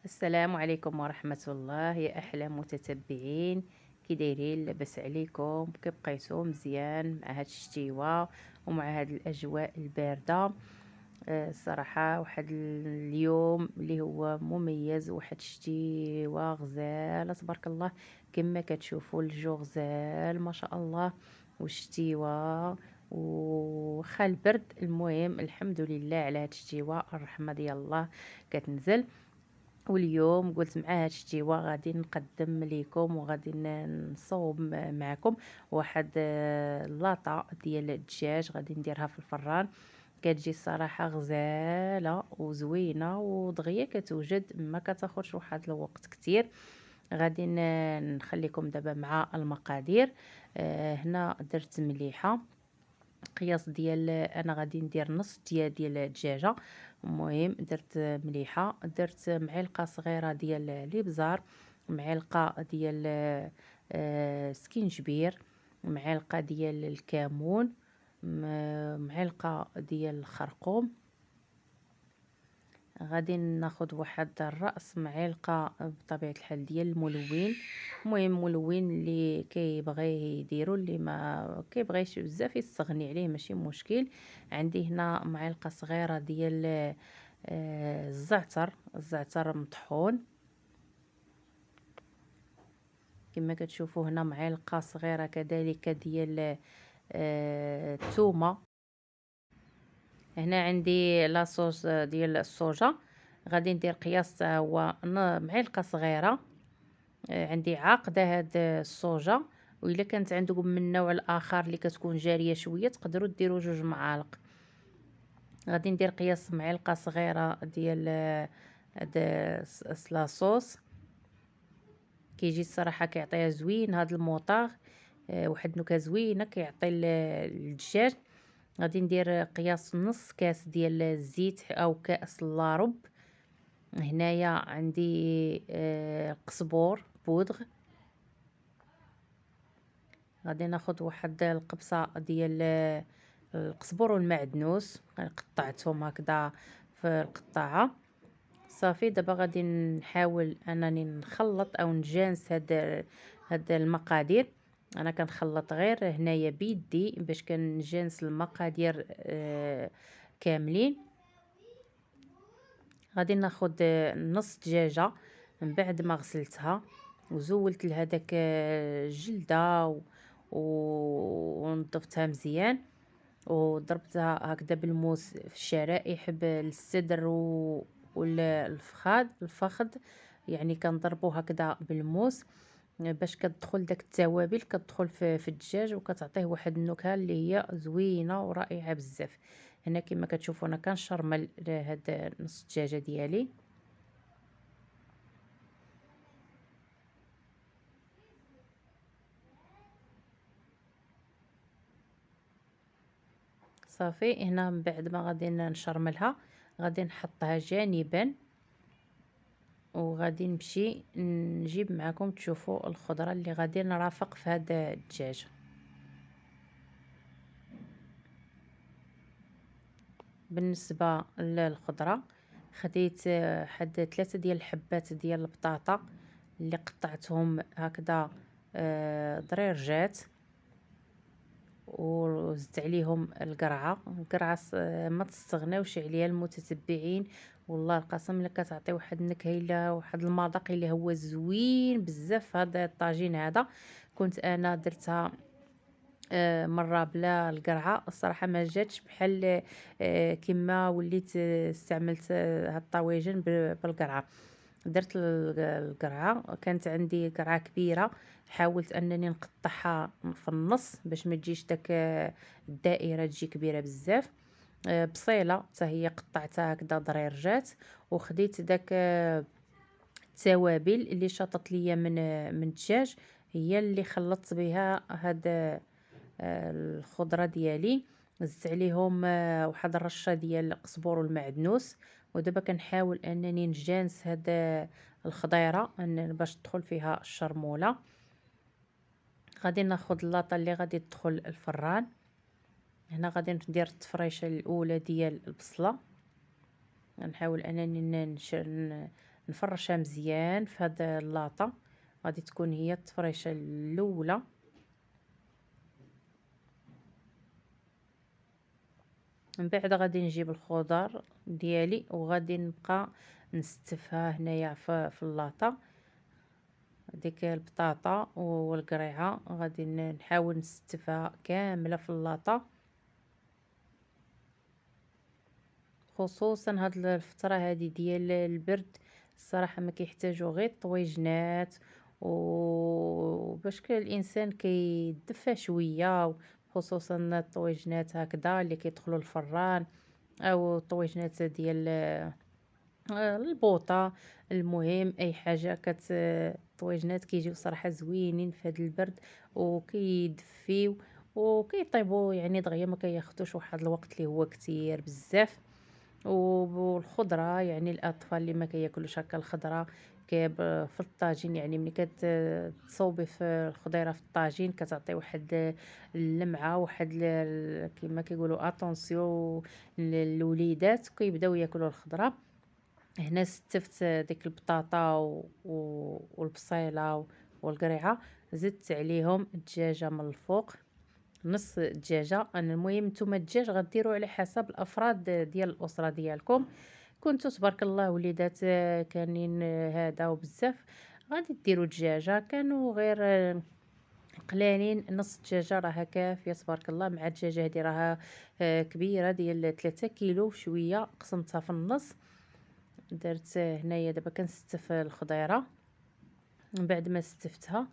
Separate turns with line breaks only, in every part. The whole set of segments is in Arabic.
السلام عليكم ورحمة الله يا أحلى متتبعين. كي دايرين؟ لاباس عليكم؟ كي بقيتو مزيان مع هاد الشتيوة ومع هاد الأجواء الباردة؟ الصراحة واحد اليوم اللي هو مميز، واحد الشتيوة غزالة تبارك الله. كما كتشوفوا الجو غزال ما شاء الله، والشتيوة وخا البرد. المهم الحمد لله على هاد الشتيوة، الرحمة ديال الله كتنزل. واليوم قلت مع هاد الشتيوة غادي نقدم ليكم وغادي نصوب معكم واحد لاطة ديال الدجاج غادي نديرها في الفران. كتجي الصراحة غزالة وزوينة ودغيا كتوجد، ما كتاخدش واحد الوقت كتير. غادي نخليكم دابا مع المقادير. هنا درت مليحة، قياس ديال انا غادي ندير نص ديال الدجاجه. المهم درت مليحه، درت معلقه صغيره ديال الابزار، معلقه ديال سكينجبير، معلقه ديال الكمون، معلقه ديال الخرقوم. غادي ناخد واحد الرأس معلقة بطبيعة الحال ديال الملون. المهم ملون اللي كيبغي يديرو، اللي ما كيبغيش بزاف يستغني عليه ماشي مشكل. عندي هنا معلقة صغيرة ديال الزعتر مطحون. كما كتشوفوا هنا معلقة صغيرة كذلك ديال الثومة. هنا عندي لاصوص ديال الصوجة، غادي ندير قياس تا هو معلقه صغيره. عندي عاقده هاد الصوجه، والا كانت عندكم من النوع الاخر اللي كتكون جاريه شويه تقدروا ديروا 2 معالق. غادي ندير قياس معلقه صغيره ديال هاد لاصوص. كيجي الصراحه كيعطيها زوين هاد الموطاغ، واحد النكهه زوينه كيعطي الدجاج. غادي ندير قياس نص كاس ديال الزيت او كاس الا ربع. هنايا عندي قزبور بودغ. غادي ناخد واحد القبصه ديال القزبور والمعدنوس، قطعتهم هكذا في القطاعه. صافي دابا غادي نحاول انني نخلط او نجانس هاد المقادير. انا كنخلط غير هنايا بيدي باش كنجانس المقادير كاملين. غادي ناخد نص دجاجه من بعد ما غسلتها وزولت لها داك الجلده ونظفتها مزيان، وضربتها هكذا بالموس في الشرائح بالصدر والفخذ. يعني كنضربو هكذا بالموس باش كتدخل داك التوابل كتدخل في الدجاج وكتعطيه واحد النكهه اللي هي زوينه ورائعه بزاف. هنا كما كتشوفوا انا كنشرمل هاد نص الدجاجه ديالي. صافي هنا من بعد ما غادي نشرملها غادي نحطها جانبا، وغادي نمشي نجيب معكم تشوفوا الخضره اللي غادي نرافق في هذا الدجاج. بالنسبه للخضره خديت حد 3 ديال الحبات ديال البطاطا اللي قطعتهم هكذا ضريرجات، وزدت عليهم القرعه ما تستغناوش عليها المتتبعين. والله القسم الا كتعطي واحد النكهه الا واحد المذاق اللي هو زوين بزاف. هذا الطاجين هذا كنت انا درتها مره بلا القرعه، الصراحه ما جاتش بحال كما وليت استعملت هاد الطواجن بالقرعه. درت القرعه، كانت عندي قرعه كبيره، حاولت انني نقطعها في النص باش ما تجيش داك الدائره تجي كبيره بزاف. بصيله حتى هي قطعتها هكذا ضريرجات، وخديت داك التوابل اللي شاطت ليا من الدجاج هي اللي خلطت بها هاد الخضره ديالي. زدت عليهم واحد الرشه ديال القزبور والمعدنوس. ودابا كنحاول انني نجانس هاد الخضيره باش تدخل فيها الشرموله. غادي ناخد اللاطه اللي غادي تدخل الفران. هنا غادي ندير التفريشه الاولى ديال البصله، نحاول انني نفرشها مزيان في هاد اللاطه. غادي تكون هي التفريشه الاولى. من بعد غادي نجيب الخضر ديالي وغادي نبقى نستفها هنايا في اللاطه. ديك البطاطا والقريعه غادي نحاول نستفها كامله في اللاطه، خصوصا هاد الفتره هذه ديال البرد. الصراحه ما كيحتاجوا غير الطويجنات وباش الانسان كيدفى شويه، خصوصا الطويجنات هكذا اللي كيدخلوا الفران، او الطويجنات ديال البوطه. المهم اي حاجه الطويجنات كيجيو صراحه زوينين في هذا البرد وكيدفيو وكيطيبوا يعني دغيا، ما كياخذوش واحد الوقت اللي هو كتير بزاف. والخضره يعني الاطفال اللي ما كياكلوش هكا الخضره في الطاجين، يعني ملي كتصوبي في الخضيره في الطاجين كتعطي واحد اللمعه، واحد كما كيقولوا اتونسيون للوليدات كيبداو ياكلوا الخضره. هنا ستفت ديك البطاطا والبصيله والقريعه، زدت عليهم الدجاجه من الفوق، نص دجاجه. انا المهم نتوما الدجاج غديروا على حسب الافراد ديال الاسره ديالكم. كنتو تبارك الله وليدات كانين هذا وبزاف، غادي ديروا دجاجه. كانوا غير قلالين، نص دجاجه راها كافيه تبارك الله. مع الدجاجه هذه راها كبيره ديال 3 كيلو شويه، قسمتها في النص. درت هنايا دابا كنستف الخضيره. من بعد ما استفتها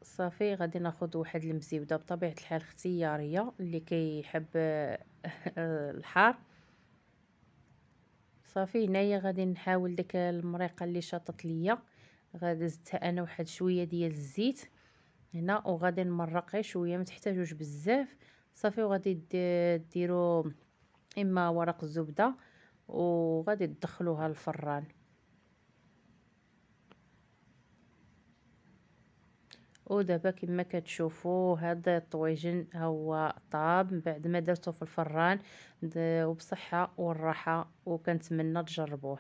صافي غادي ناخذ واحد المزيوده بطبيعه الحال اختياريه اللي كيحب الحار. صافي هنايا غادي نحاول ديك المريقه اللي شاطت ليا، غادي زدتها انا واحد شويه ديال الزيت هنا، وغادي نمرق غير شويه، ما تحتاجوش بزاف. صافي وغادي ديروا اما ورق الزبده وغادي تدخلوها الفران. ودابا كما كتشوفوا هذا الطويجن هو طاب من بعد ما درته في الفران. وبصحة والراحة، وكنتمنى تجربوه.